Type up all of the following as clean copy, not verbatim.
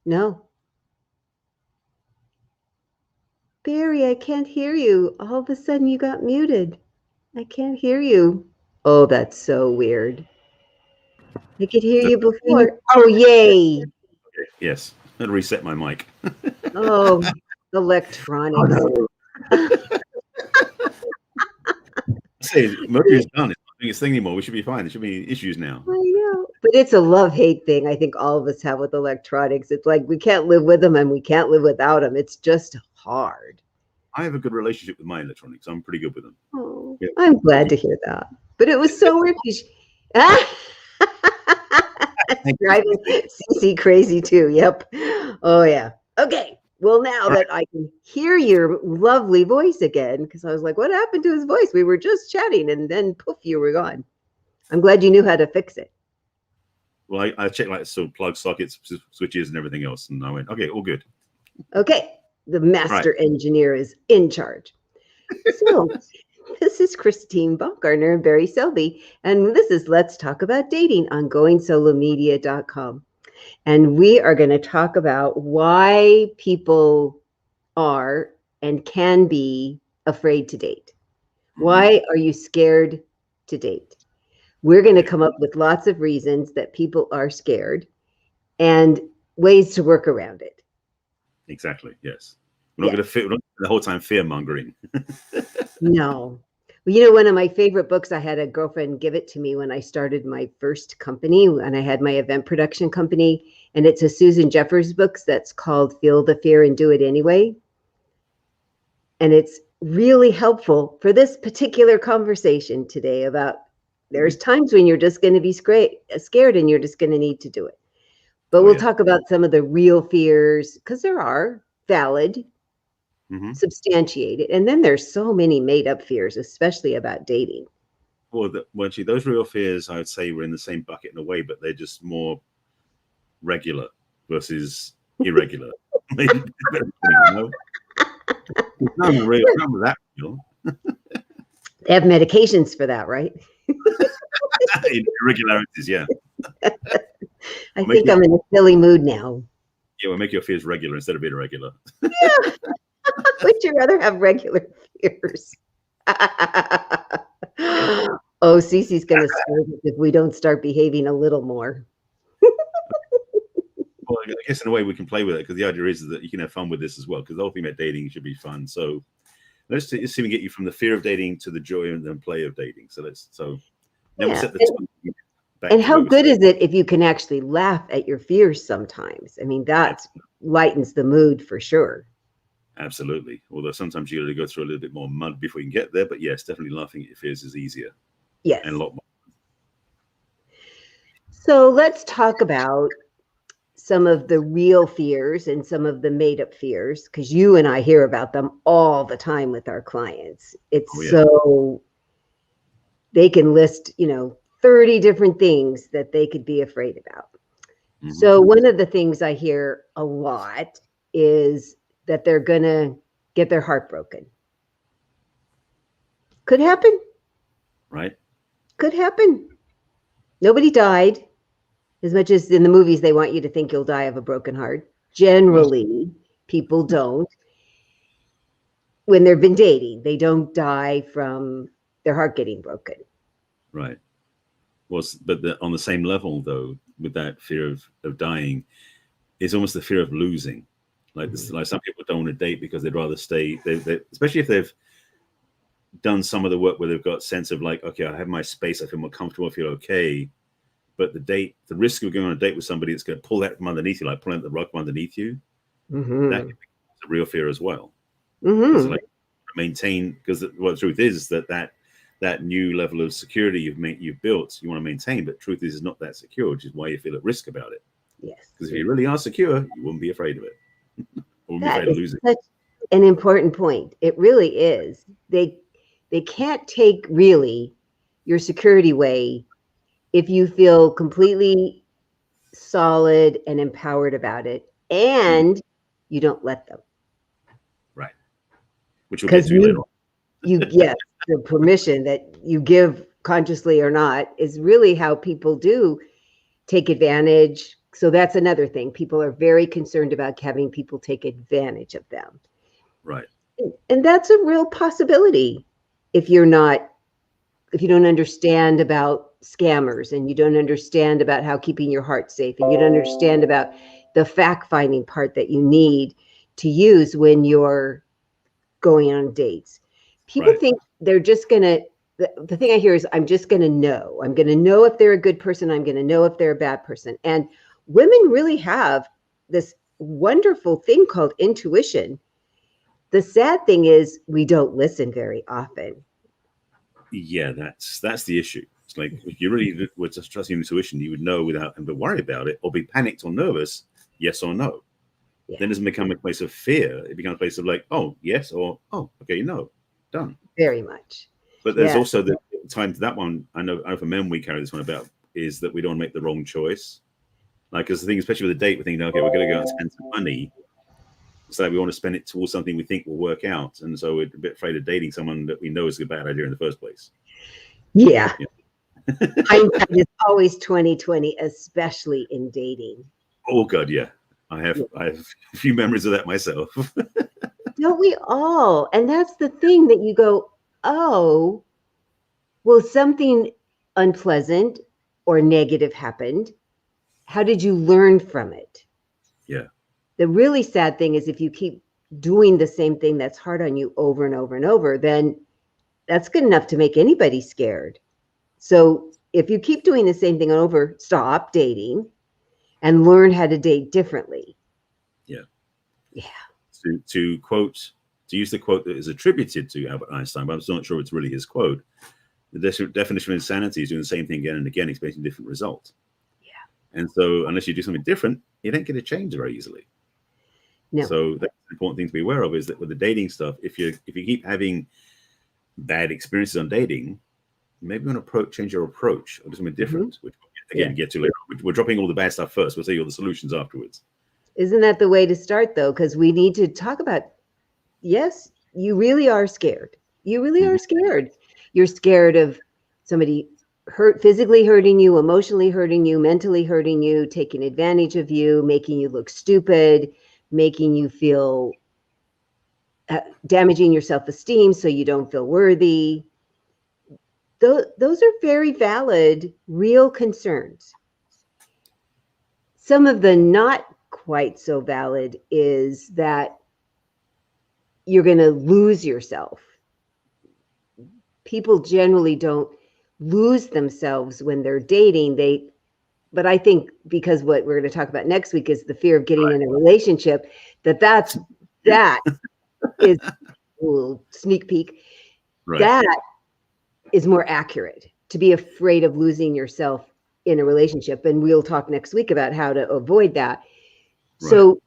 No. Barry, I can't hear you. All of a sudden you got muted. I can't hear you. Oh, that's so weird. I could hear you before. Oh, yay. Yes, I'm gonna reset my mic. Oh, electronics. Say Mercury's done. It's not doing its thing anymore. We should be fine. There should be issues now. I know. But it's a love-hate thing I think all of us have with electronics. It's like we can't live with them and we can't live without them. It's just hard. I have a good relationship with my electronics. I'm pretty good with them. Oh, Yeah. I'm glad to hear that. But it was so weird. Driving CC crazy too. Yep. Oh, yeah. Okay. Well, now that I can hear your lovely voice again, because I was like, what happened to his voice? We were just chatting and then poof, you were gone. I'm glad you knew how to fix it. Well, I checked like plug sockets, switches, and everything else, and I went, okay, all good. Okay. The master engineer is in charge. So this is Christine Baumgartner and Barry Selby, and this is Let's Talk About Dating on GoingSoloMedia.com. And we are going to talk about why people are and can be afraid to date. Why are you scared to date? We're going to come up with lots of reasons that people are scared and ways to work around it. Exactly. Yes. We're not going to the whole time fear mongering. No. Well, you know, one of my favorite books, I had a girlfriend give it to me when I started my first company, and I had my event production company, and it's a Susan Jeffers book that's called Feel the Fear and Do It Anyway. And it's really helpful for this particular conversation today about there's times when you're just going to be scared and you're just going to need to do it. But we'll talk about some of the real fears, because there are valid, substantiated. And then there's so many made up fears, especially about dating. Well, actually, those real fears, I would say, were in the same bucket in a way, but they're just more regular versus irregular. They have medications for that, right? Irregularities, yeah. I think I'm in a silly mood now. Yeah, we'll make your fears regular instead of irregular. Yeah. Would you rather have regular fears? Oh, Cece's going to scold us if we don't start behaving a little more. Well, I guess in a way we can play with it, because the idea is that you can have fun with this as well, because the whole thing about dating should be fun. So let's see if we get you from the fear of dating to the joy and the play of dating. So we set the tone. And how good is it if you can actually laugh at your fears sometimes? I mean, that lightens the mood for sure. Absolutely. Although sometimes you got to go through a little bit more mud before you can get there. But yes, definitely laughing at your fears is easier. Yes. And a lot more. So let's talk about some of the real fears and some of the made up fears, because you and I hear about them all the time with our clients. It's so they can list, 30 different things that they could be afraid about. So one of the things I hear a lot is that they're going to get their heart broken. Could happen. Right. Could happen. Nobody died. As much as in the movies, they want you to think you'll die of a broken heart. Generally, people don't. When they've been dating, they don't die from their heart getting broken. Right. Well, but on the same level, though, with that fear of dying, is almost the fear of losing. Like some people don't want to date because they'd rather stay, especially if they've done some of the work where they've got a sense of like, okay, I have my space, I feel more comfortable, I feel okay. But the risk of going on a date with somebody that's going to pull that from underneath you, like pulling the rug from underneath you, that can be a real fear as well. Like maintain, because the truth is that new level of security you've built, you want to maintain, but truth is not that secure, which is why you feel at risk about it. Yes. Because if you really are secure, you wouldn't be afraid of it. That is such an important point. It really is. They can't take really your security away if you feel completely solid and empowered about it, and you don't let them. Right. Which we'll get to later on. The permission that you give consciously or not is really how people do take advantage, So that's another thing. People are very concerned about having people take advantage of them. Right. And that's a real possibility if you don't understand about scammers, and you don't understand about how keeping your heart safe, and you don't understand about the fact-finding part that you need to use when you're going on dates. People think they're just gonna, the thing I hear is, I'm just gonna know. I'm gonna know if they're a good person. I'm gonna know if they're a bad person. And women really have this wonderful thing called intuition. The sad thing is we don't listen very often. Yeah, that's the issue. It's like, if you really were just trusting intuition, you would know without having to worry about it or be panicked or nervous, yes or no. Yeah. Then it doesn't become a place of fear. It becomes a place of like, oh, yes, or oh, okay, no, done. Very much. But there's also the time to that one. I know for men, we carry this one about, is that we don't make the wrong choice. Like, because the thing, especially with a date, we're thinking, okay, we're going to go out and spend some money. So we want to spend it towards something we think will work out. And so we're a bit afraid of dating someone that we know is a bad idea in the first place. Yeah. Hindsight is always 20/20, especially in dating. Oh God, yeah. I have a few memories of that myself. Don't we all? And that's the thing that you go, oh, well, something unpleasant or negative happened. How did you learn from it? Yeah. The really sad thing is if you keep doing the same thing that's hard on you over and over and over, then that's good enough to make anybody scared. So if you keep doing the same thing over, stop dating and learn how to date differently. Yeah. Yeah. To use the quote that is attributed to Albert Einstein, but I'm still not sure it's really his quote. The definition of insanity is doing the same thing again and again, expecting a different result. Yeah. And so unless you do something different, you don't get a change very easily. No. So that's an important thing to be aware of, is that with the dating stuff, if you keep having bad experiences on dating, maybe you want to change your approach or do something different, which again get to later. We're dropping all the bad stuff first. We'll see all the solutions afterwards. Isn't that the way to start, though? Because we need to talk about, yes, you really are scared. You really are scared. You're scared of somebody physically hurting you, emotionally hurting you, mentally hurting you, taking advantage of you, making you look stupid, making you feel, damaging your self-esteem so you don't feel worthy. Those are very valid, real concerns. Some of the not quite so valid is that you're going to lose yourself. People generally don't lose themselves when they're dating. But I think because what we're going to talk about next week is the fear of getting in a relationship, that is a little sneak peek. Right. That is more accurate, to be afraid of losing yourself in a relationship. And we'll talk next week about how to avoid that. Right. So,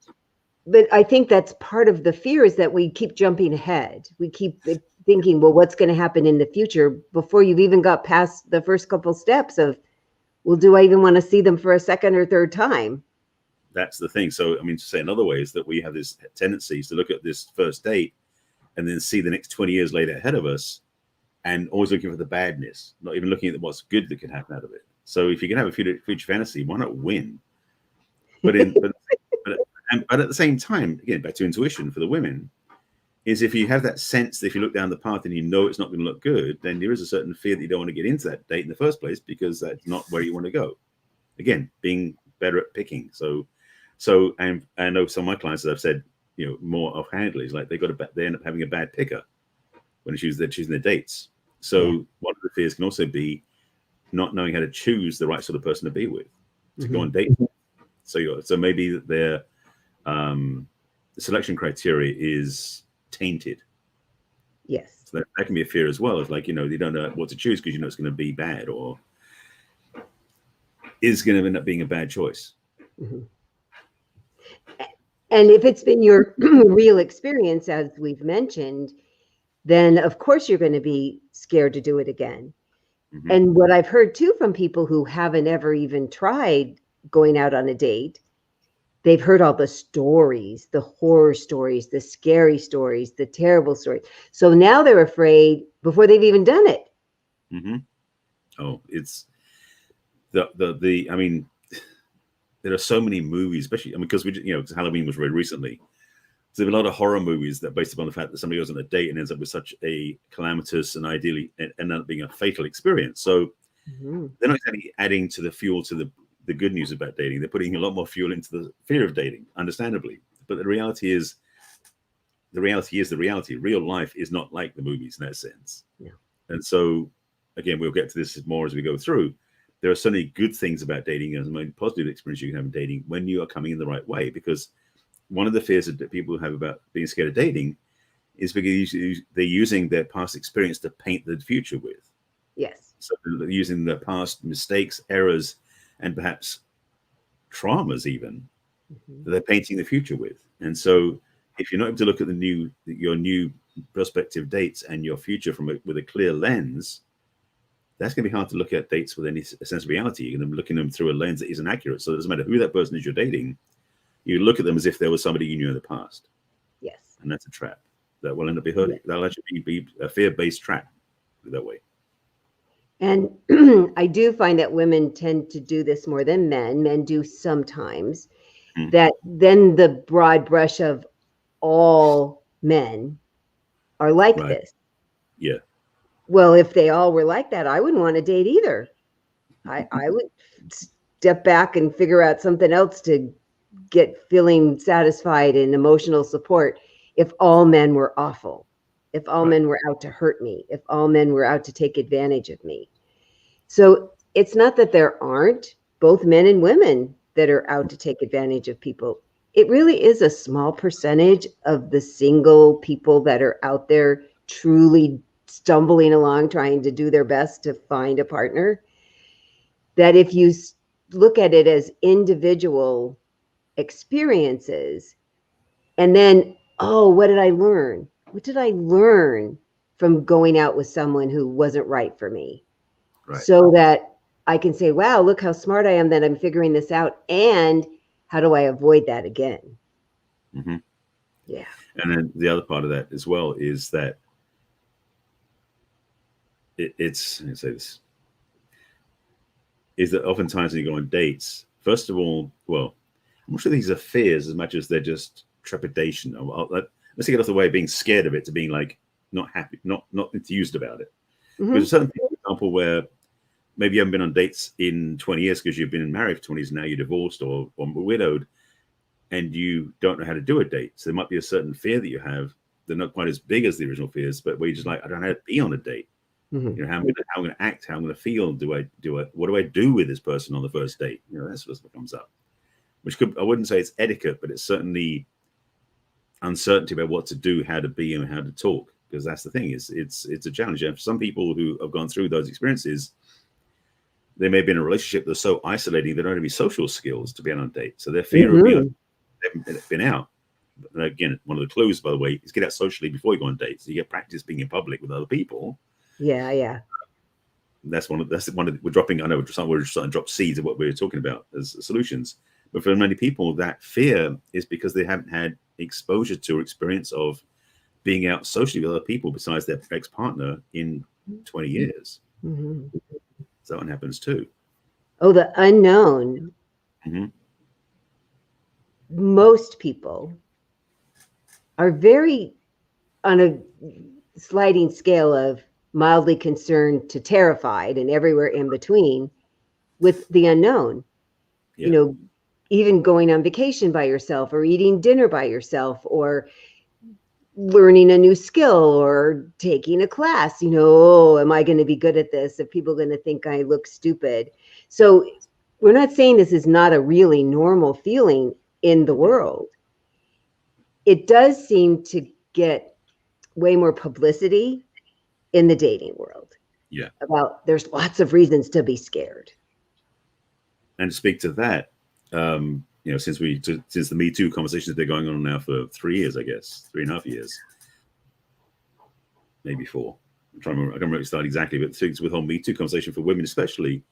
but I think that's part of the fear, is that we keep jumping ahead. We keep thinking, well, what's going to happen in the future, before you've even got past the first couple steps of, well, do I even want to see them for a second or third time? That's the thing. So, I mean, to say another way is that we have this tendency to look at this first date and then see the next 20 years later ahead of us, and always looking for the badness, not even looking at what's good that can happen out of it. So if you can have a future fantasy, why not win? But at the same time, again, back to intuition for the women, is if you have that sense that if you look down the path and you know it's not going to look good, then there is a certain fear that you don't want to get into that date in the first place, because that's not where you want to go. Again, being better at picking. So, and I know some of my clients that I've said, more offhandedly, is like they end up having a bad picker when they're choosing their dates. So one of the fears can also be not knowing how to choose the right sort of person to be with, to go on dates. So maybe their the selection criteria is tainted. Yes. So that can be a fear as well, of like, you don't know what to choose because it's going to be bad, or is going to end up being a bad choice. Mm-hmm. And if it's been your real experience, as we've mentioned, then of course you're going to be scared to do it again. Mm-hmm. And what I've heard too from people who haven't ever even tried going out on a date, they've heard all the stories, the horror stories, the scary stories, the terrible stories. So now they're afraid before they've even done it. Mm-hmm. Oh, it's I mean, there are so many movies, especially because Halloween was very recently. So there are a lot of horror movies that are based upon the fact that somebody goes on a date and ends up with such a calamitous and ideally end up being a fatal experience. So they're not exactly adding to the fuel to the good news about dating. They're putting a lot more fuel into the fear of dating, understandably. But the reality is. Real life is not like the movies in that sense. Yeah. And so, again, we'll get to this more as we go through. There are so many good things about dating and the most positive experience you can have in dating when you are coming in the right way. Because one of the fears that people have about being scared of dating is because they're using their past experience to paint the future with. Yes. So they're using their past mistakes, errors, and perhaps traumas even that they're painting the future with. And so if you're not able to look at your new prospective dates and your future with a clear lens, that's going to be hard to look at dates with any sense of reality. You're going to be looking at them through a lens that isn't accurate. So it doesn't matter who that person is you're dating. You look at them as if there was somebody you knew in the past. Yes. And that's a trap that will end up being hurting. That'll actually be a fear-based trap that way. And I do find that women tend to do this more than men. Men do sometimes. That then the broad brush of all men are like this. Yeah. Well, if they all were like that, I wouldn't want to date either. I would step back and figure out something else to get feeling satisfied and emotional support. If all men were awful, if all men were out to hurt me, if all men were out to take advantage of me. So it's not that there aren't both men and women that are out to take advantage of people. It really is a small percentage of the single people that are out there truly stumbling along, trying to do their best to find a partner. That if you look at it as individual experiences, and then, oh, what did I learn? What did I learn from going out with someone who wasn't right for me? Right. So that I can say, wow, look how smart I am that I'm figuring this out. And how do I avoid that again? Yeah. And then the other part of that as well is that it's, let me say this, is that oftentimes when you go on dates, first of all, well, I'm not sure these are fears as much as they're just trepidation. Let's get off the way of being scared of it to being like not happy, not enthused about it. There's certain things, for example, where maybe you haven't been on dates in 20 years because you've been married for 20 years, now you're divorced or widowed, and you don't know how to do a date. So there might be a certain fear that you have. They're not quite as big as the original fears, but where you're just like, I don't know how to be on a date. How I'm going to act, how I'm going to feel. What do I do with this person on the first date? That's what comes up. Which I wouldn't say it's etiquette, but it's certainly uncertainty about what to do, how to be, and how to talk. Because that's the thing, it's a challenge. And for some people who have gone through those experiences, they may have been in a relationship that's so isolating they don't have any social skills to be on a date. So their fear of being, they haven't been out. And again, one of the clues, by the way, is get out socially before you go on dates. So you get practice being in public with other people. Yeah. That's one of we're dropping. I know we're starting to drop seeds of what we're talking about as solutions. But for many people, that fear is because they haven't had exposure to or experience of being out socially with other people besides their ex-partner in 20 years. So that one happens too. Oh, the unknown. Most people are very on a sliding scale of mildly concerned to terrified and everywhere in between with the unknown. Even going on vacation by yourself or eating dinner by yourself or learning a new skill or taking a class, am I going to be good at this? Are people going to think I look stupid? So we're not saying this is not a really normal feeling in the world. It does seem to get way more publicity in the dating world. Yeah. About there's lots of reasons to be scared. And to speak to that, since the Me Too conversations have been going on now for 3 years, I guess, 3.5 years, maybe 4. I can't remember it started exactly, but things with whole Me Too conversation for women, especially,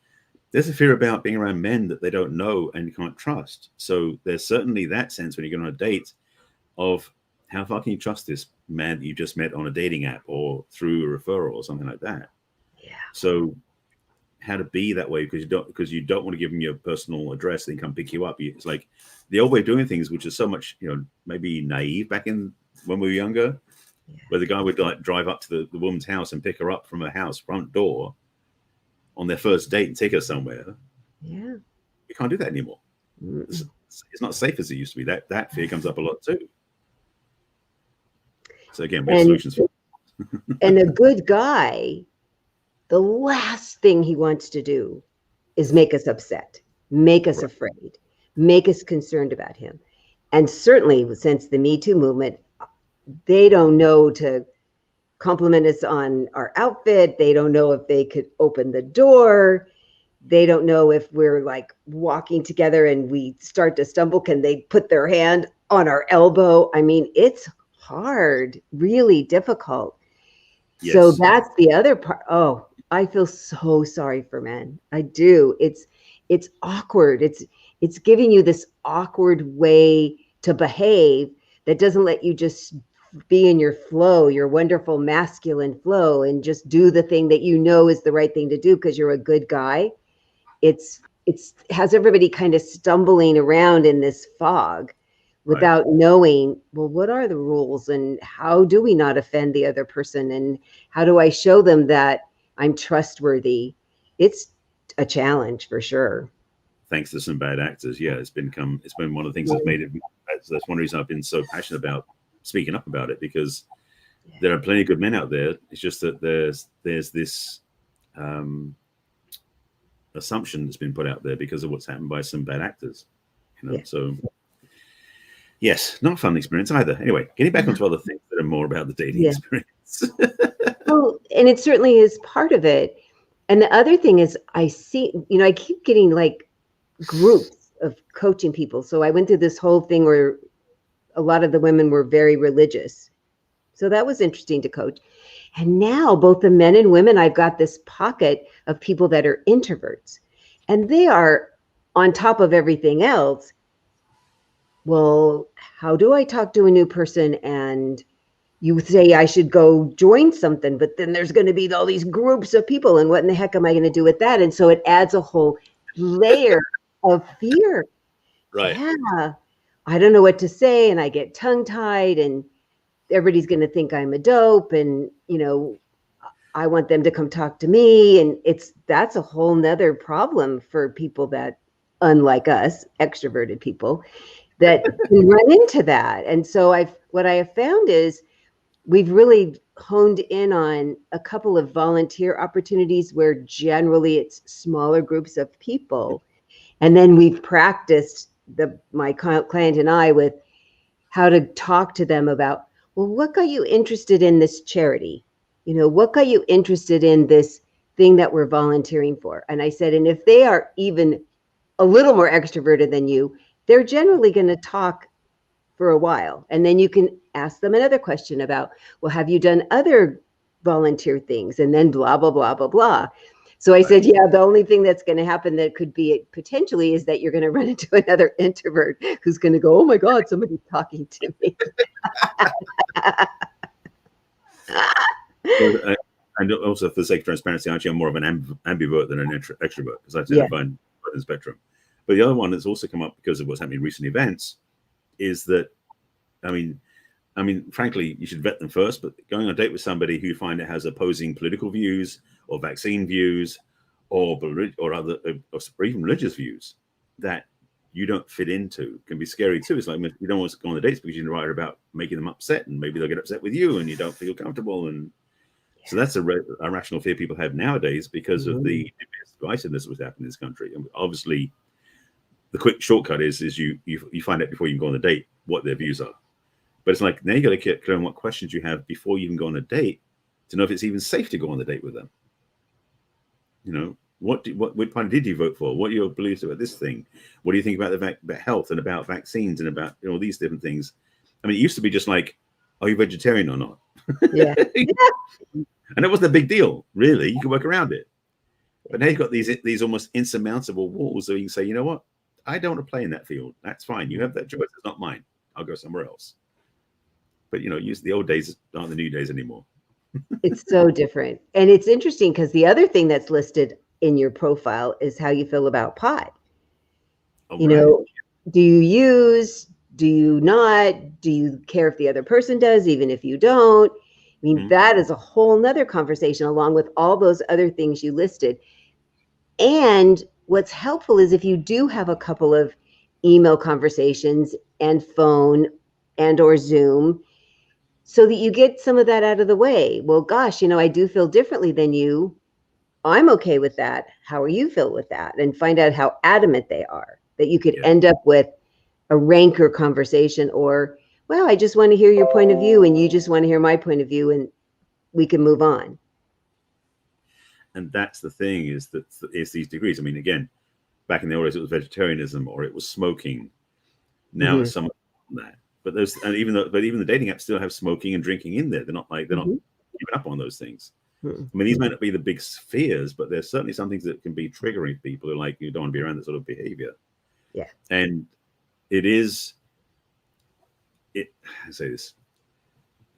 there's a fear about being around men that they don't know and can't trust. So there's certainly that sense when you go on a date of how far can you trust this man that you just met on a dating app or through a referral or something like that. Yeah. So how to be that way because you don't want to give them your personal address and then come pick you up. It's like the old way of doing things, which is so much, maybe naive back in when we were younger, where the guy would like drive up to the woman's house and pick her up from her house front door on their first date and take her somewhere. Yeah. You can't do that anymore. It's not safe as it used to be. That fear comes up a lot too. So again, we have solutions for and a good guy, the last thing he wants to do is make us upset, make us afraid, make us concerned about him. And certainly since the Me Too movement, they don't know to compliment us on our outfit. They don't know if they could open the door. They don't know if we're like walking together and we start to stumble, can they put their hand on our elbow? I mean, it's hard, really difficult. Yes. So that's the other part. Oh, I feel so sorry for men. I do. It's awkward. It's giving you this awkward way to behave that doesn't let you just be in your flow, your wonderful masculine flow, and just do the thing that you know is the right thing to do because you're a good guy. It's has everybody kind of stumbling around in this fog without knowing, well, what are the rules and how do we not offend the other person? And how do I show them that I'm trustworthy? It's a challenge for sure. Thanks to some bad actors. Yeah, it's been one of the things that's made it. That's one reason I've been so passionate about speaking up about it, because there are plenty of good men out there. It's just that there's this assumption that's been put out there because of what's happened by some bad actors. So yes, not a fun experience either. Anyway, getting back onto other things that are more about the dating experience. Well, and it certainly is part of it. And the other thing is I see, I keep getting like groups of coaching people. So I went through this whole thing where a lot of the women were very religious. So that was interesting to coach. And now both the men and women, I've got this pocket of people that are introverts, and they are on top of everything else. Well, how do I talk to a new person? And you say I should go join something, but then there's going to be all these groups of people, and what in the heck am I going to do with that? And so it adds a whole layer of fear. Right. Yeah. I don't know what to say, and I get tongue-tied, and everybody's going to think I'm a dope, and I want them to come talk to me, and that's a whole nother problem for people that, unlike us, extroverted people, that can run into that. And so what I have found is we've really honed in on a couple of volunteer opportunities where generally it's smaller groups of people, and then we've practiced my client and I with how to talk to them about, well, what got you interested in this charity? What got you interested in this thing that we're volunteering for? And I said, and if they are even a little more extroverted than you, they're generally going to talk for a while. And then you can ask them another question about, well, have you done other volunteer things? And then blah, blah, blah, blah, blah. So I said, yeah, the only thing that's going to happen that could be potentially is that you're going to run into another introvert who's going to go, oh my God, somebody's talking to me. And also, for the sake of transparency, actually, I'm more of an ambivert than an extrovert, because I tend to find the spectrum. But the other one that's also come up because of what's happening in recent events is that, I mean, frankly, you should vet them first. But going on a date with somebody who you find it has opposing political views or vaccine views or other or even religious views that you don't fit into can be scary too. It's like you don't want to go on the dates because you're worried about making them upset, and maybe they'll get upset with you and you don't feel comfortable. And so that's a rational fear people have nowadays because of the divisiveness that's happening in this country. And obviously, the quick shortcut is you find out before you can go on a date what their views are. But it's like, now you got to get clear on what questions you have before you even go on a date to know if it's even safe to go on the date with them. What party did you vote for? What are your beliefs about this thing? What do you think about about health and about vaccines and about all these different things? I mean, it used to be just like, are you vegetarian or not? Yeah. And it wasn't a big deal, really. You could work around it. But now you've got these almost insurmountable walls that you can say, you know what? I don't want to play in that field. That's fine. You have that choice. It's not mine. I'll go somewhere else. But, use the old days aren't the new days anymore. It's so different. And it's interesting because the other thing that's listed in your profile is how you feel about pot. Oh, You right. know, do you use, do you not, do you care if the other person does, even if you don't? I mean, that is a whole nother conversation along with all those other things you listed. And what's helpful is if you do have a couple of email conversations and phone and or Zoom, so that you get some of that out of the way. Well, gosh, you know, I do feel differently than you. I'm okay with that. How are you feel with that? And find out how adamant they are, that you could end up with a rancor conversation, or, well, I just want to hear your point of view and you just want to hear my point of view and we can move on. And that's the thing, is that it's these degrees. I mean, again, back in the old days, it was vegetarianism or it was smoking. Now it's some of that. But those, and even the dating apps still have smoking and drinking in there. They're not giving up on those things. I mean, these might not be the big fears, but there's certainly some things that can be triggering people who, like, you don't want to be around that sort of behavior. Yeah. And I say this,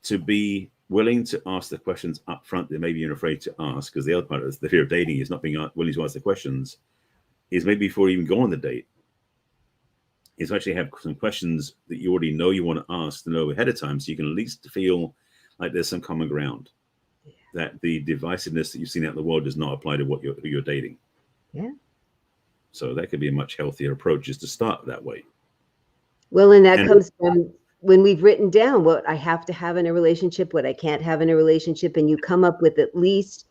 to be willing to ask the questions up front that maybe you're afraid to ask, because the other part of the fear of dating is not being willing to ask the questions, is maybe before you even go on the date, is to actually have some questions that you already know you want to ask to know ahead of time, so you can at least feel like there's some common ground, that the divisiveness that you've seen out in the world does not apply to who you're dating. Yeah. So that could be a much healthier approach, is to start that way. Well, and that comes from when we've written down what I have to have in a relationship, what I can't have in a relationship, and you come up with at least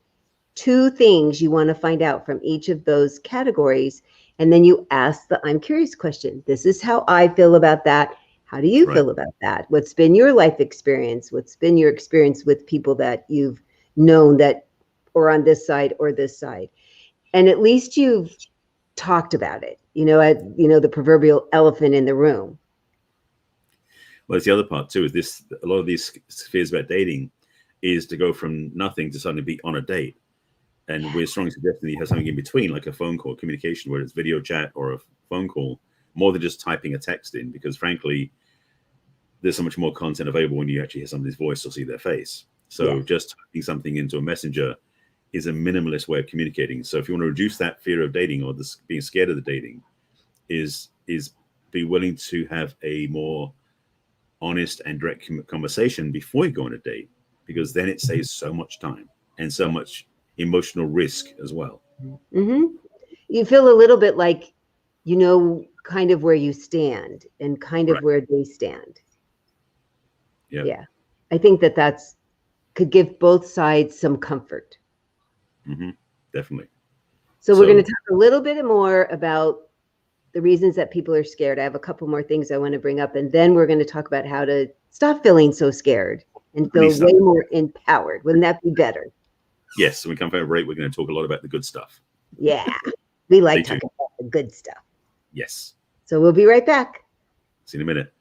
2 things you want to find out from each of those categories. And then you ask the I'm curious question. This is how I feel about that. How do you feel about that? What's been your life experience? What's been your experience with people that you've known that are on this side or this side? And at least you've talked about it, the proverbial elephant in the room. Well, it's the other part too, is this, a lot of these fears about dating is to go from nothing to suddenly be on a date. And we're strongly suggesting that you have something in between, like a phone call, communication, whether it's video chat or a phone call, more than just typing a text in, because frankly, there's so much more content available when you actually hear somebody's voice or see their face. So just typing something into a messenger is a minimalist way of communicating. So if you want to reduce that fear of dating, or this being scared of the dating, is be willing to have a more honest and direct conversation before you go on a date, because then it saves so much time and so much emotional risk as well. You feel a little bit like, kind of where you stand and kind of where they stand. Yeah. I think that's could give both sides some comfort. Definitely. So we're going to talk a little bit more about the reasons that people are scared. I have a couple more things I want to bring up, and then we're going to talk about how to stop feeling so scared and feel way more empowered. Wouldn't that be better? Yes. When we come from a break, we're going to talk a lot about the good stuff. Yeah. We like talking about the good stuff. Yes. So we'll be right back. See you in a minute.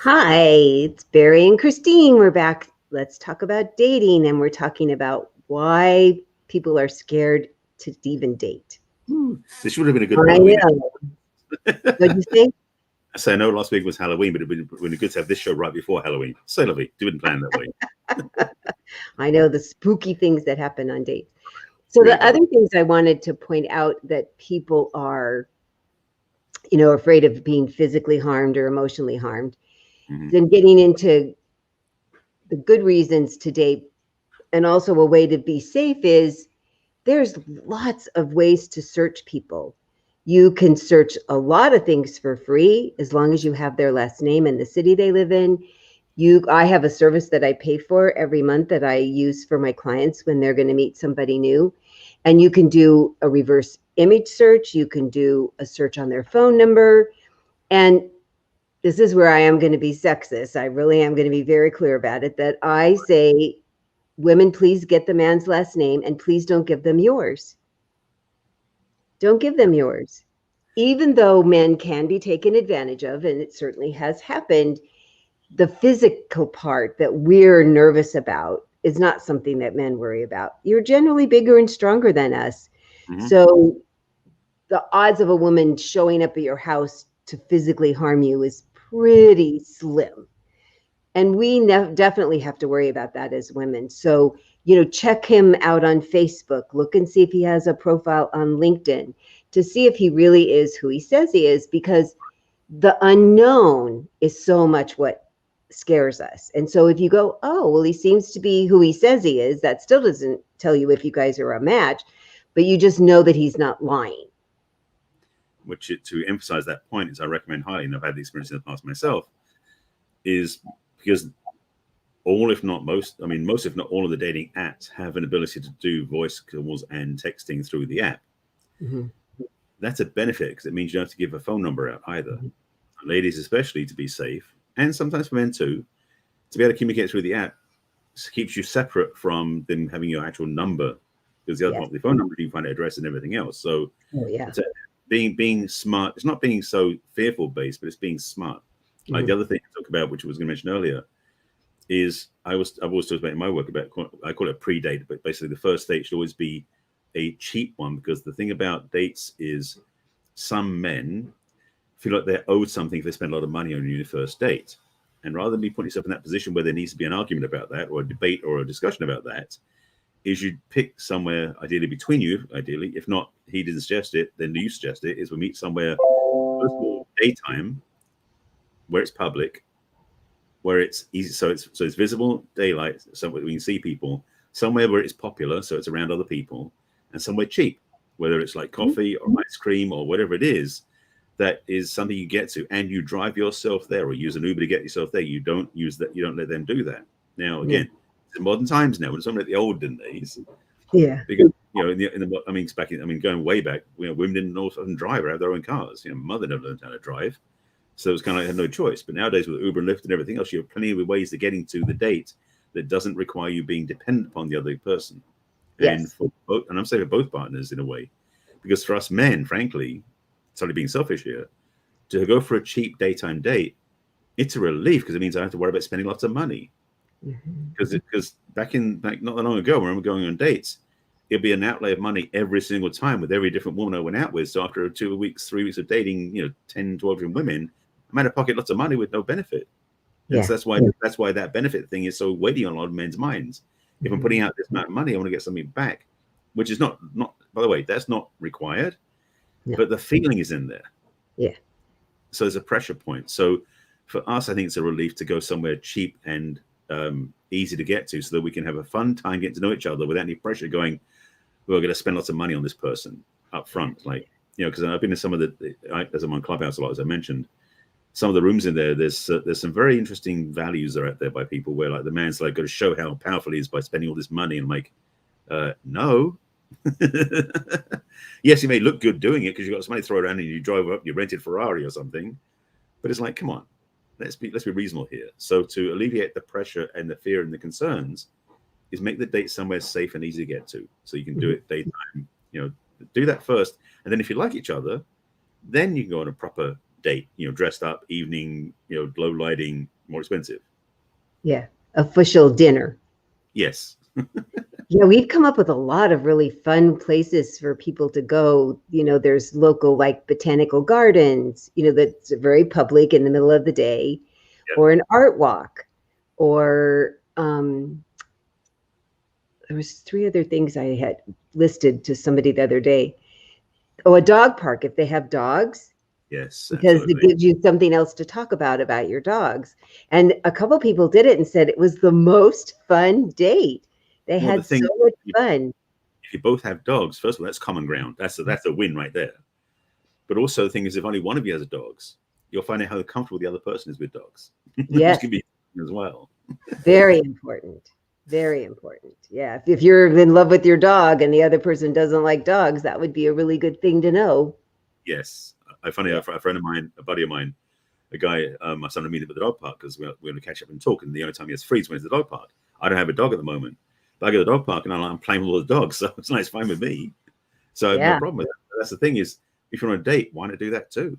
Hi, it's Barry and Christine. We're back. Let's talk about dating, and we're talking about why people are scared to even date. This would have been a good I Halloween. know. What'd you say? I know last week was Halloween, but it would have been good to have this show right before Halloween. So lovely. Didn't plan that way. I know the spooky things that happen on dates. So Really the other things I wanted to point out that people are, afraid of being physically harmed or emotionally harmed. Mm-hmm. Then getting into the good reasons to date, and also a way to be safe is there's lots of ways to search people. You can search a lot of things for free as long as you have their last name and the city they live in. I have a service that I pay for every month that I use for my clients when they're going to meet somebody new. And you can do a reverse image search. You can do a search on their phone number. And this is where I am going to be sexist. I really am going to be very clear about it, that I say, women, please get the man's last name and please don't give them yours. Don't give them yours. Even though men can be taken advantage of, and it certainly has happened, the physical part that we're nervous about is not something that men worry about. You're generally bigger and stronger than us. Mm-hmm. So the odds of a woman showing up at your house to physically harm you is pretty slim. And we definitely have to worry about that as women. So, check him out on Facebook. Look and see if he has a profile on LinkedIn to see if he really is who he says he is, because the unknown is so much what scares us. And so if you go, oh, well, he seems to be who he says he is, that still doesn't tell you if you guys are a match, but you just know that he's not lying. Which, to emphasize that point, is I recommend highly, and I've had the experience in the past myself, is because all, if not most, most, if not all of the dating apps have an ability to do voice calls and texting through the app. Mm-hmm. That's a benefit because it means you don't have to give a phone number out either. Mm-hmm. Ladies, especially, to be safe, and sometimes for men too, to be able to communicate through the app keeps you separate from them having your actual number. Because the other part of the phone number, you can find an address and everything else. So it's being smart. It's not being so fearful based, but it's being smart. Like the other thing I talked about, which I was going to mention earlier, is I've always talked about in my work about, I call it a pre-date, but basically the first date should always be a cheap one, because the thing about dates is some men feel like they're owed something if they spend a lot of money on your first date. And rather than be putting yourself in that position where there needs to be an argument about that, or a debate or a discussion about that, is you pick somewhere ideally between you, ideally, if not he didn't suggest it, then you suggest it, is we meet somewhere, first of all, daytime, where it's public, where it's easy, so it's visible, daylight, somewhere we can see people, somewhere where it's popular, so it's around other people, and somewhere cheap, whether it's like coffee or ice cream or whatever it is, that is something you get to, and you drive yourself there or use an Uber to get yourself there. You don't use that. You don't let them do that. Now, again, it's modern times now. It's not like the olden days. Yeah. Because going way back, women didn't often drive or have their own cars. Mother never learned how to drive, so it was kind of like had no choice. But nowadays with Uber and Lyft and everything else, you have plenty of ways of getting to the date that doesn't require you being dependent upon the other person. Yes. And for both, and I'm saying for both partners in a way, because for us men, frankly, totally being selfish here, to go for a cheap daytime date, it's a relief because it means I don't have to worry about spending lots of money. Because back not that long ago, when we were going on dates, it'd be an outlay of money every single time with every different woman I went out with. So after 2 weeks, 3 weeks of dating, 10, 12 different women, I'm out of pocket lots of money with no benefit. And so that's why that benefit thing is so weighty on a lot of men's minds. If I'm putting out this amount of money, I want to get something back, which is not, by the way, that's not required, but the feeling is in there. Yeah. So there's a pressure point. So for us, I think it's a relief to go somewhere cheap and easy to get to, so that we can have a fun time getting to know each other without any pressure going, we're going to spend lots of money on this person up front. Like, because I've been in some of as I'm on Clubhouse a lot, as I mentioned, some of the rooms in there, there's some very interesting values that are out there by people where like the man's like got to show how powerful he is by spending all this money. And I'm like, no. Yes, you may look good doing it because you got some money to throw around and you drive up, you rented Ferrari or something, but it's like, come on, let's be reasonable here. So to alleviate the pressure and the fear and the concerns is make the date somewhere safe and easy to get to, so you can do it daytime. Do that first, and then if you like each other, then you can go on a proper date, dressed up, evening, low lighting, more expensive. Yeah. Official dinner. Yes. Yeah, we've come up with a lot of really fun places for people to go. There's local like botanical gardens, that's very public in the middle of the day, Yep. or an art walk, or there was 3 other things I had listed to somebody the other day. Oh, a dog park if they have dogs. Yes, Because absolutely. it gives you something else to talk about your dogs. And a couple people did it and said it was the most fun date. They had so much fun. If you both have dogs, first of all, that's common ground. That's a win right there. But also the thing is, if only one of you has dogs, you'll find out how comfortable the other person is with dogs. Yes. Which can be as well. Very important. Very important. Yeah. If you're in love with your dog and the other person doesn't like dogs, that would be a really good thing to know. Yes. A friend of mine, a buddy of mine, a guy, my son and me at the dog park because we're going to catch up and talk. And the only time he has free is when he's at the dog park. I don't have a dog at the moment, but I go to the dog park and I'm playing with all the dogs. So it's fine with me. So I have no problem with that. That's the thing is, if you're on a date, why not do that too?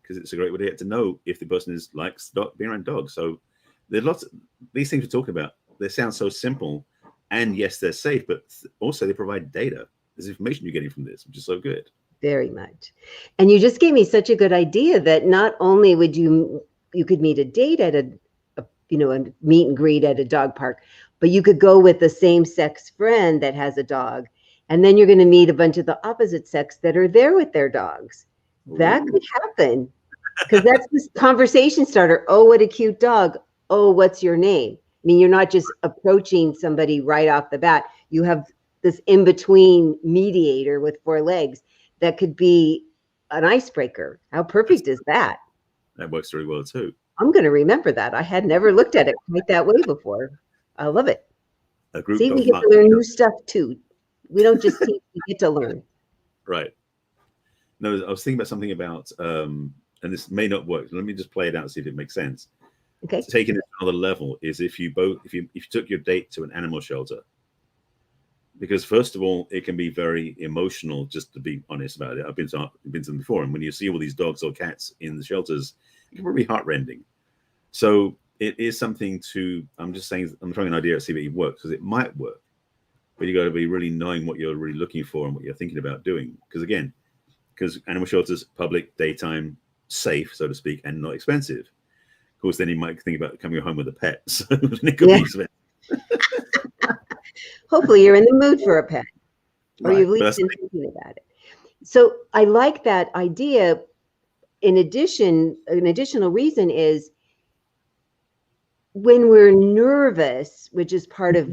Because it's a great way to get to know if the person likes being around dogs. So there's lots of these things we're talking about. They sound so simple, and yes, they're safe, but also they provide data. There's information you're getting from this, which is so good. Very much. And you just gave me such a good idea that not only would you could meet a date at a meet and greet at a dog park, but you could go with the same sex friend that has a dog. And then you're going to meet a bunch of the opposite sex that are there with their dogs. That could happen because that's this conversation starter. Oh, what a cute dog. Oh, what's your name? I mean, you're not just approaching somebody right off the bat. You have this in-between mediator with 4 legs that could be an icebreaker. How perfect is that? That works very well too. I'm going to remember that. I had never looked at it quite that way before. I love it. See, we get to learn new stuff too. We don't just teach, we get to learn. Right. No, I was thinking about something about, and this may not work. Let me just play it out and see if it makes sense. Okay. Taking it to another level is if you took your date to an animal shelter, because first of all, it can be very emotional. Just to be honest about it, I've been to them before, and when you see all these dogs or cats in the shelters, it can be heartrending. So it is something to. I'm just saying. I'm trying an idea to see if it works because it might work, but you got to be really knowing what you're really looking for and what you're thinking about doing. Because animal shelters, public, daytime, safe, so to speak, and not expensive. Of course, then you might think about coming home with a pet. So it could be expensive. Hopefully you're in the mood for a pet, or you've at least been thinking about it. So I like that idea. In addition, an additional reason is when we're nervous, which is part of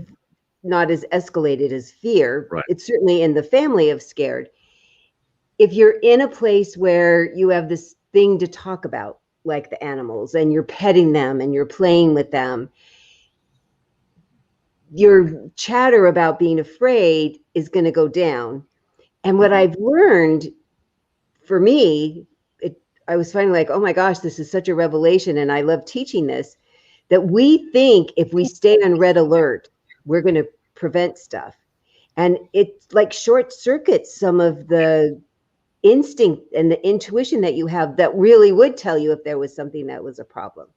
not as escalated as fear. Right. It's certainly in the family of scared. If you're in a place where you have this thing to talk about, like the animals, and you're petting them and you're playing with them, your chatter about being afraid is going to go down. And what I've learned, for me, I was finding like, oh my gosh, this is such a revelation, and I love teaching this, that we think if we stay on red alert, we're going to prevent stuff. And it like short circuits some of the instinct and the intuition that you have that really would tell you if there was something that was a problem.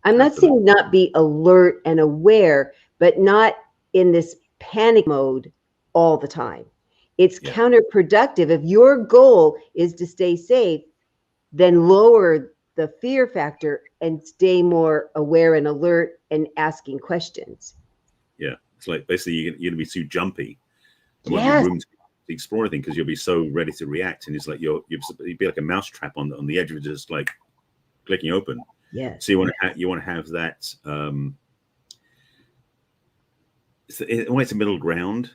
I'm not saying not be alert and aware, but not in this panic mode all the time. It's counterproductive. If your goal is to stay safe, then lower the fear factor and stay more aware and alert and asking questions. Yeah, it's like basically you're going to be too jumpy. Yes. Room to explore anything because you'll be so ready to react, and it's like you'd be like a mousetrap on the edge of just like clicking open. Yes. So you want to have that. It's a middle ground.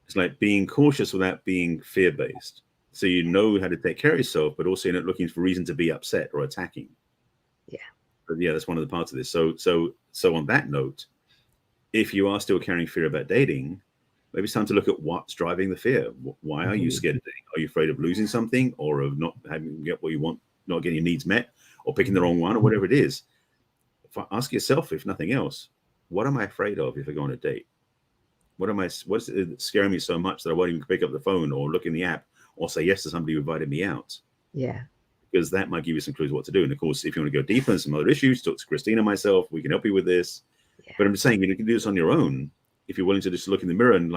It's like being cautious without being fear-based. So you know how to take care of yourself, but also you're not looking for reason to be upset or attacking. Yeah. But yeah, that's one of the parts of this. So on that note, if you are still carrying fear about dating, maybe it's time to look at what's driving the fear. Why are you scared of dating? Are you afraid of losing something, or of not having get what you want, not getting your needs met, or picking the wrong one, or whatever it is? Ask yourself, if nothing else, what am I afraid of if I go on a date? What's scaring me so much that I won't even pick up the phone or look in the app or say yes to somebody who invited me out? Yeah. because that might give you some clues what to do. And of course, if you want to go deeper and some other issues, talk to Christina, myself, we can help you with this. Yeah. But I'm just saying, you can do this on your own if you're willing to just look in the mirror and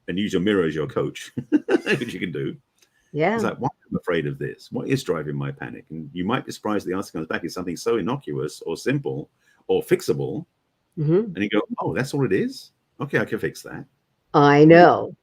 use your mirror as your coach, which you can do. Yeah. It's like, why am I afraid of this? What is driving my panic? And you might be surprised the answer comes back is something so innocuous or simple or fixable. And you go, oh, that's all it is? Okay, I can fix that. I know.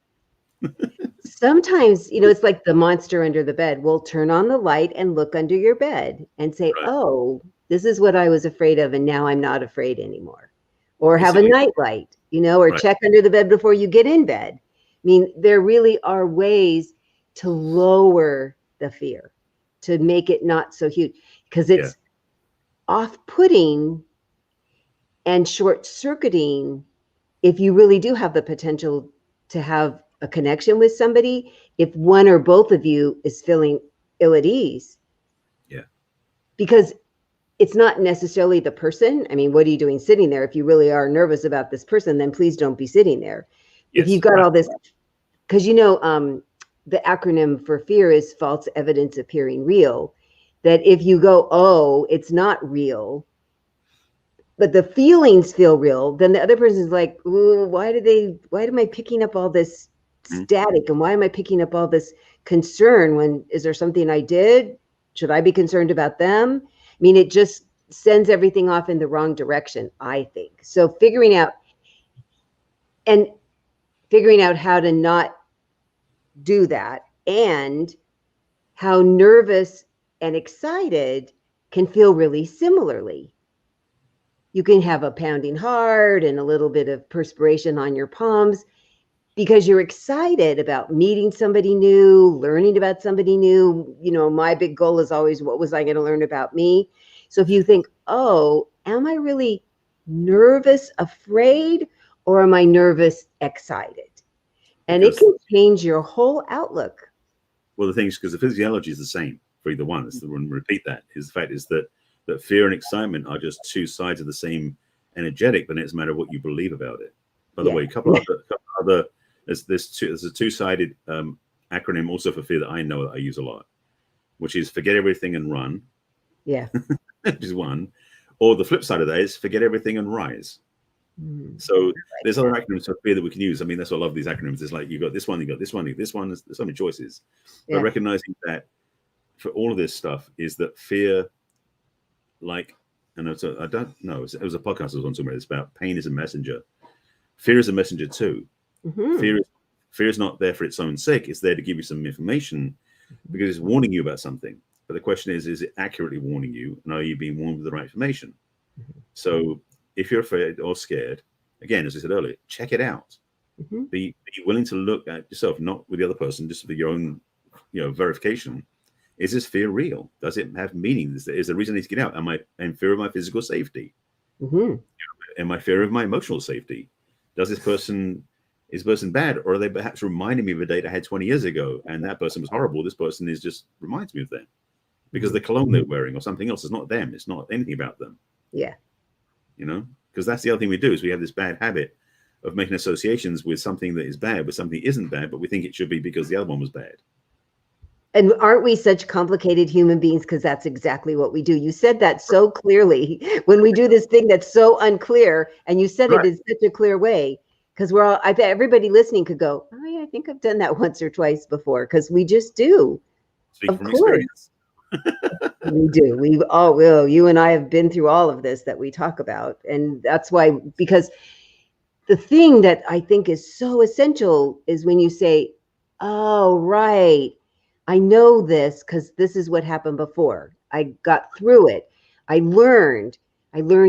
Sometimes, it's like the monster under the bed. We'll turn on the light and look under your bed and say, right. Oh, this is what I was afraid of, and now I'm not afraid anymore. Or have a night light, or right. Check under the bed before you get in bed. I mean, there really are ways to lower the fear, to make it not so huge, because it's off-putting and short-circuiting if you really do have the potential to have a connection with somebody, if one or both of you is feeling ill at ease. Yeah. Because it's not necessarily the person. I mean, what are you doing sitting there? If you really are nervous about this person, then please don't be sitting there. Yes, if you've got all this, because the acronym for fear is false evidence appearing real, that if you go, oh, it's not real, but the feelings feel real, then the other person is like, ooh, why am I picking up all this static? And why am I picking up all this concern is there something I did? Should I be concerned about them? I mean, it just sends everything off in the wrong direction, I think. So figuring out how to not do that, and how nervous and excited can feel really similarly. You can have a pounding heart and a little bit of perspiration on your palms because you're excited about meeting somebody new, learning about somebody new. My big goal is always, what was I going to learn about me? So if you think, oh, am I really nervous, afraid, or am I nervous, excited? And it can change your whole outlook. Well, the thing is, because the physiology is the same for either one. It's the one, repeat that, is the fact is that fear and excitement are just two sides of the same energetic, but it's a matter of what you believe about it. By the way, a couple other there's a two-sided acronym also for fear that I know that I use a lot, which is forget everything and run. Yeah. Which is one. Or the flip side of that is forget everything and rise. So there's other acronyms for fear that we can use. I mean, that's what I love these acronyms. It's like, you've got this one, you've got this one, there's so many choices. Yeah. But recognizing that for all of this stuff is that fear, and I don't know, it was a podcast I was on somewhere. It's about pain is a messenger. Fear is a messenger too. Fear is not there for its own sake. It's there to give you some information because it's warning you about something. But the question is it accurately warning you? And are you being warned with the right information? So if you're afraid or scared, again, as I said earlier, check it out. Be willing to look at yourself, not with the other person, just for your own, verification. Is this fear real? Does it have meaning? Is there a reason I need to get out? Am I in fear of my physical safety? Am I fear of my emotional safety? Is this person bad? Or are they perhaps reminding me of a date I had 20 years ago and that person was horrible? This person reminds me of them because the cologne they're wearing or something else is not them. It's not anything about them. Yeah. Because that's the other thing we do is we have this bad habit of making associations with something that is bad with something that isn't bad, but we think it should be because the other one was bad. And aren't we such complicated human beings? Because that's exactly what we do. You said that so clearly when we do this thing that's so unclear, and you said it in such a clear way. Because I bet everybody listening could go, oh yeah, I think I've done that once or twice before. Because we just do. Speak from experience. We do. We all will. You and I have been through all of this that we talk about. And that's why, because the thing that I think is so essential is when you say, oh, right, I know this because this is what happened before. I got through it. I learned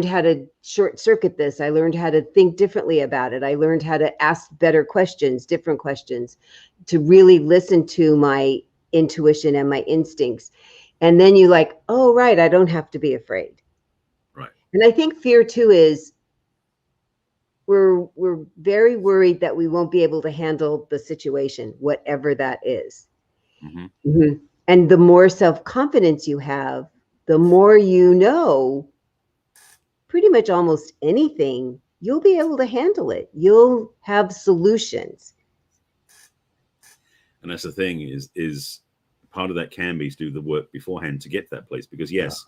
how to short circuit this. I learned how to think differently about it. I learned how to ask better questions, different questions, to really listen to my intuition and my instincts. And then you like, oh, right, I don't have to be afraid. Right. And I think fear too is we're very worried that we won't be able to handle the situation, whatever that is. And the more self-confidence you have, the more pretty much almost anything, you'll be able to handle it. You'll have solutions. And that's the thing is part of that can be to do the work beforehand to get to that place. Because yes,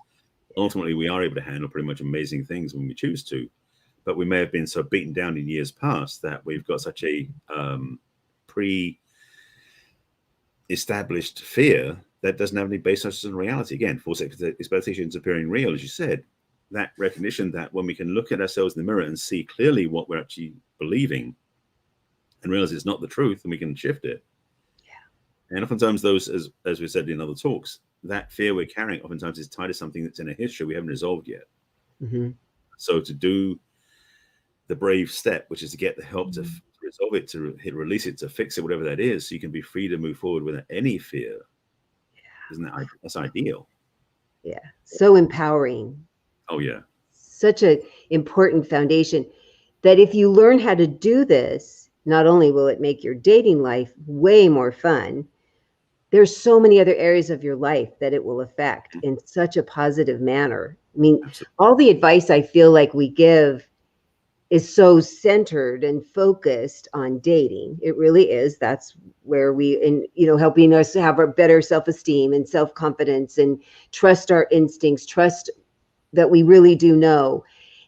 ultimately we are able to handle pretty much amazing things when we choose to, but we may have been so beaten down in years past that we've got such a pre-established fear that doesn't have any basis in reality. Again, false expectations appearing real, as you said. That recognition that when we can look at ourselves in the mirror and see clearly what we're actually believing and realize it's not the truth, and we can shift it. And oftentimes those, as we said in other talks, that fear we're carrying oftentimes is tied to something that's in a history we haven't resolved yet. So to do the brave step, which is to get the help to resolve it, to release it, to fix it, whatever that is, so you can be free to move forward without any fear. Isn't that, that's ideal? Yeah. So empowering. Oh, yeah. Such an important foundation that if you learn how to do this, not only will it make your dating life way more fun, there's so many other areas of your life that it will affect in such a positive manner. I mean, absolutely. All the advice I feel like we give is so centered and focused on dating. It really is. That's where helping us have a better self-esteem and self-confidence and trust our instincts, trust that we really do know.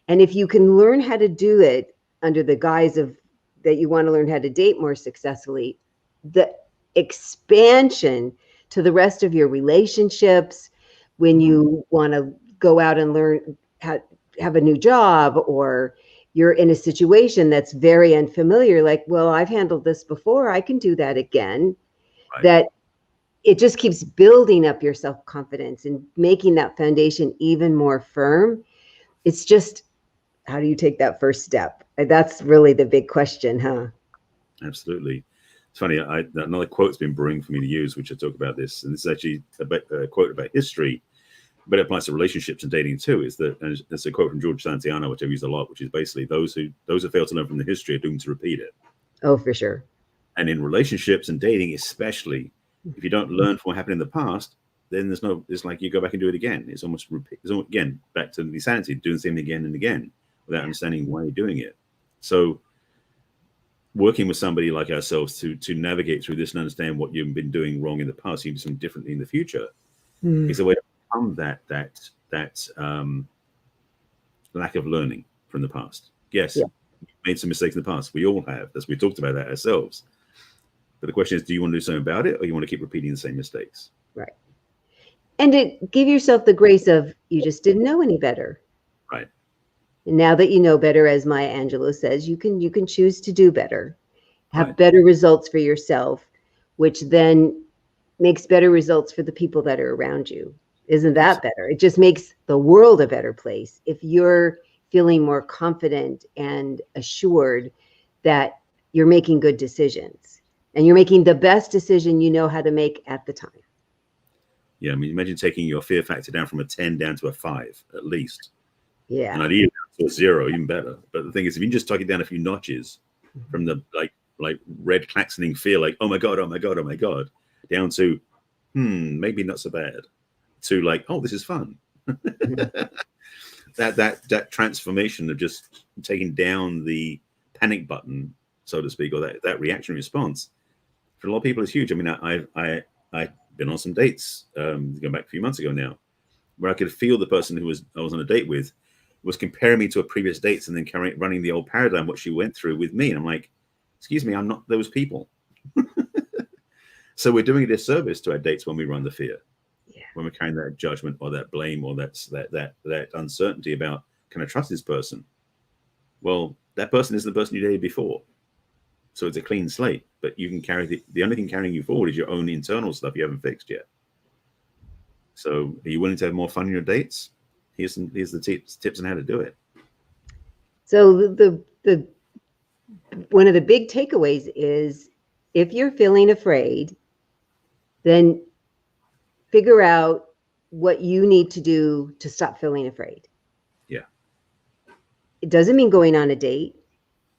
And if you can learn how to do it under the guise of that you want to learn how to date more successfully, the expansion to the rest of your relationships, when you want to go out and learn how to have a new job, or you're in a situation that's very unfamiliar, like, well, I've handled this before, I can do that again. Right. That it just keeps building up your self-confidence and making that foundation even more firm. It's just, how do you take that first step? That's really the big question, huh? Absolutely. It's funny, another quote's been brewing for me to use, which I talk about this, and this is actually a quote about history, but it applies to relationships and dating too. Is that, and it's a quote from George Santayana, which I've used a lot, which is basically those who fail to learn from the history are doomed to repeat it. Oh, for sure. And in relationships and dating, especially, if you don't learn from what happened in the past, then it's like you go back and do it again. It's almost again back to the insanity, doing the same thing again and again without understanding why you're doing it. So working with somebody like ourselves to navigate through this and understand what you've been doing wrong in the past, you can do something differently in the future, is a way to overcome that lack of learning from the past. Yes, yeah. You've made some mistakes in the past. We all have. We talked about that ourselves. But the question is, do you want to do something about it, or you want to keep repeating the same mistakes? Right. And to give yourself the grace of, you just didn't know any better. Right. And now that you know better, as Maya Angelou says, you can choose to do better, have better results for yourself, which then makes better results for the people that are around you. Isn't that better? It just makes the world a better place if you're feeling more confident and assured that you're making good decisions and you're making the best decision you know how to make at the time. Yeah, I mean, imagine taking your fear factor down from a 10 down to a 5 at least. Yeah. And ideally to a 0, even better. But the thing is, if you can just tuck it down a few notches from the like red klacsoning fear, like, oh my God, down to maybe not so bad, to like, oh, this is fun. that transformation of just taking down the panic button, so to speak, or that reaction response, for a lot of people is huge. I mean, I've been on some dates, going back a few months ago now, where I could feel the person I was on a date with was comparing me to a previous dates and then running the old paradigm, what she went through with me. And I'm like, excuse me, I'm not those people. So we're doing a disservice to our dates when we run the fear, when we're carrying that judgment or that blame or that uncertainty about, can I trust this person? Well, that person is the person you dated before. So it's a clean slate, but you can carry the only thing carrying you forward is your own internal stuff you haven't fixed yet. So are you willing to have more fun in your dates? Here's the tips on how to do it. So the one of the big takeaways is, if you're feeling afraid, then figure out what you need to do to stop feeling afraid. Yeah. It doesn't mean going on a date.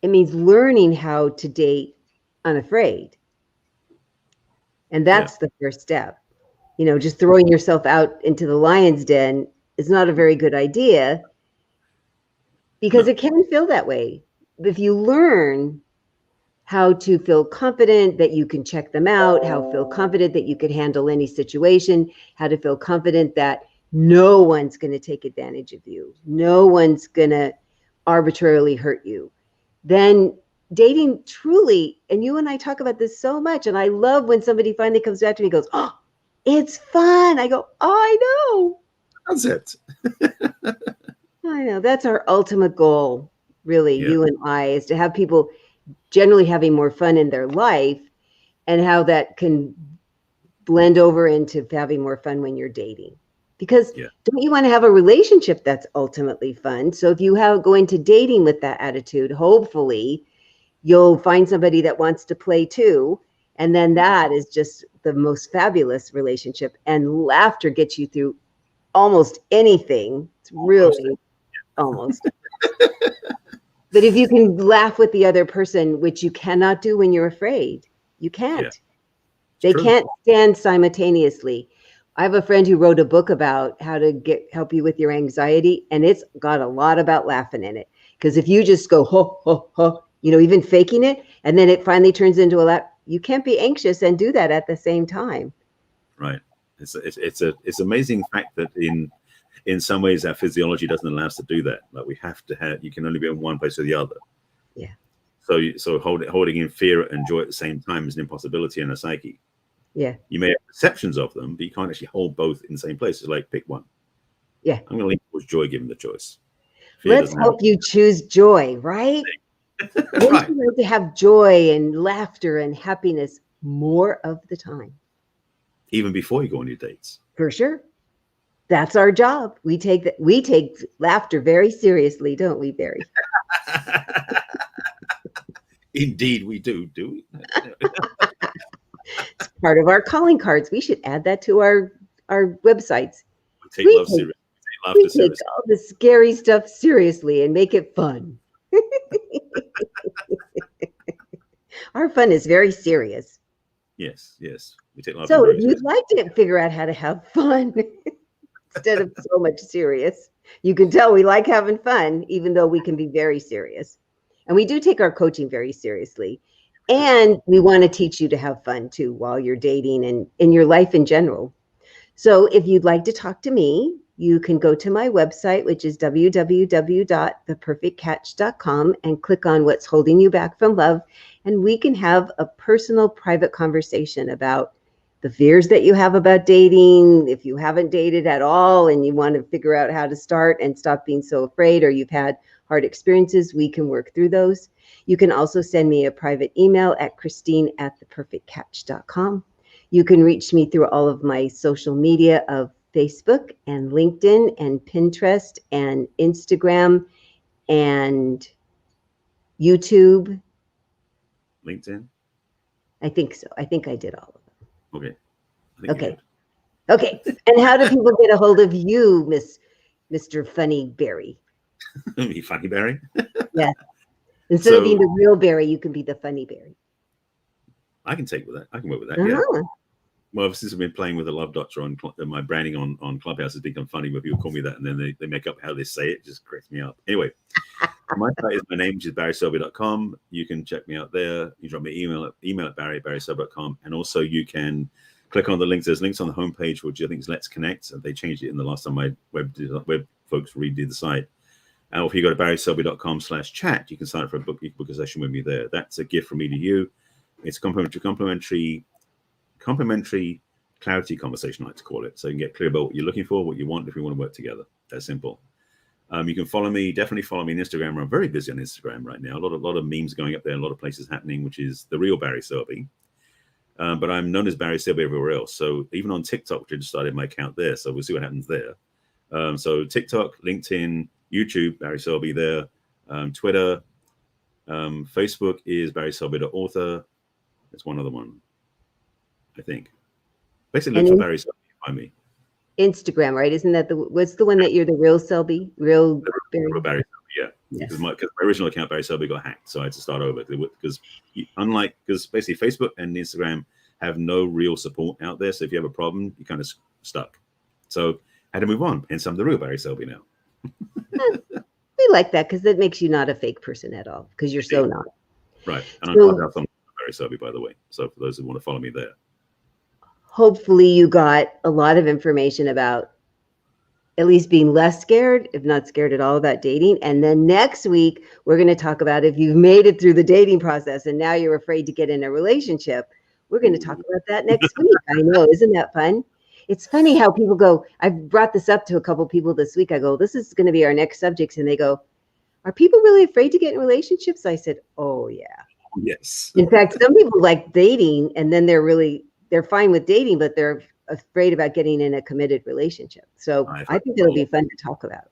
It means learning how to date unafraid. And that's the first step. Just throwing yourself out into the lion's den is not a very good idea, because it can feel that way. If you learn how to feel confident that you can check them out, how to feel confident that you could handle any situation, how to feel confident that no one's going to take advantage of you, no one's going to arbitrarily hurt you. Then dating truly, and you and I talk about this so much, and I love when somebody finally comes back to me and goes, oh, it's fun. I go, oh, I know. That's it. I know. That's our ultimate goal, really, Yeah. you and I, is to have people generally having more fun in their life, and how that can blend over into having more fun when you're dating. Because don't you want to have a relationship that's ultimately fun? So if you go into dating with that attitude, hopefully you'll find somebody that wants to play too. And then that is just the most fabulous relationship. And laughter gets you through almost anything. It's really almost. But if you can laugh with the other person, which you cannot do when you're afraid, you can't. Yeah. They True. can't stand simultaneously. I have a friend who wrote a book about how to help you with your anxiety, and it's got a lot about laughing in it. Because if you just go ho ho ho, even faking it, and then it finally turns into a laugh, you can't be anxious and do that at the same time. Right. It's amazing fact that in some ways our physiology doesn't allow us to do that. Like we have to have. You can only be in one place or the other. Yeah. So holding in fear and joy at the same time is an impossibility in a psyche. Yeah. You may have perceptions of them, but you can't actually hold both in the same place. It's like pick one. Yeah. I'm going to lean towards joy given the choice. Fear Let's hope you choose joy, right? Right. You like to have joy and laughter and happiness more of the time. Even before you go on your dates. For sure. That's our job. We take laughter very seriously, don't we, Barry? Indeed, we do we? It's part of our calling cards. We should add that to our websites. We take love seriously. We take all the scary stuff seriously and make it fun. Our fun is very serious. Yes. We take love. So if you'd like to figure out how to have fun instead of so much serious, you can tell we like having fun, even though we can be very serious. And we do take our coaching very seriously. And we want to teach you to have fun too while you're dating and in your life in general. So if you'd like to talk to me, you can go to my website, which is www.theperfectcatch.com, and click on what's holding you back from love. And we can have a personal, private conversation about the fears that you have about dating. If you haven't dated at all and you want to figure out how to start and stop being so afraid, or you've had hard experiences, we can work through those. You can also send me a private email at Christine@theperfectcatch.com. You can reach me through all of my social media of Facebook and LinkedIn and Pinterest and Instagram and YouTube. LinkedIn? I think so. I think I did all of them. Okay. Okay. And how do people get a hold of you, Mr. Funny Barry? Me, Funny Barry? Yeah. Instead of being the real Barry, you can be the funny Barry. I can take with that. I can work with that. Yeah. Well, since I've been playing with the Love Doctor on my branding on Clubhouse has become funny when people call me that, and then they make up how they say it. It just cracks me up. Anyway, my site is my name, which is barryselby.com. You can check me out there. You drop me email at barryselby.com, and also you can click on the links. There's links on the homepage, which I think is Let's Connect. They changed it in the last time my web folks redid the site. And if you go to barryselby.com/chat, you can sign up for a book a session with me there. That's a gift from me to you. It's a complimentary clarity conversation, I like to call it. So you can get clear about what you're looking for, what you want, if we want to work together. That's simple. You can definitely follow me on Instagram. I'm very busy on Instagram right now. A lot of memes going up there, a lot of places happening, which is the real Barry Selby. But I'm known as Barry Selby everywhere else. So even on TikTok, which I just started my account there. So we'll see what happens there. So TikTok, LinkedIn, YouTube, Barry Selby there. Twitter, Facebook is Barry Selby the author. There's one other one, I think. Basically, look for Barry Selby to find me. Instagram, right? Isn't that what's the one that you're the real Selby? Real Barry Selby, yeah. Because my original account, Barry Selby, got hacked. So I had to start over. Because basically Facebook and Instagram have no real support out there. So if you have a problem, you're kind of stuck. So I had to move on. Hence I'm the real Barry Selby now. We like that because that makes you not a fake person at all, because you're so not. Right. And So I'm part of Barry Selby, by the way. So for those who want to follow me there. hopefully you got a lot of information about at least being less scared, if not scared at all, about dating. And then next week, we're going to talk about if you've made it through the dating process and now you're afraid to get in a relationship. We're going to talk about that next week. I know. Isn't that fun? It's funny how people go, I've brought this up to a couple people this week. I go, this is going to be our next subjects. And they go, are people really afraid to get in relationships? I said, oh, yeah. Yes. In fact, some people like dating and then they're fine with dating, but they're afraid about getting in a committed relationship. So I think it'll be fun to talk about.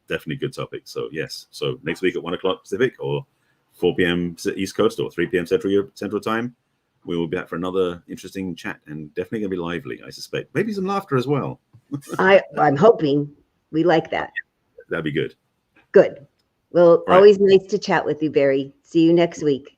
Definitely good topic. So yes. So next week at 1 o'clock Pacific or 4 p.m. East Coast or 3 p.m. Central Time, we will be back for another interesting chat and definitely going to be lively, I suspect. Maybe some laughter as well. I'm hoping we like that. That'd be good. Good. Well, right. Always nice to chat with you, Barry. See you next week.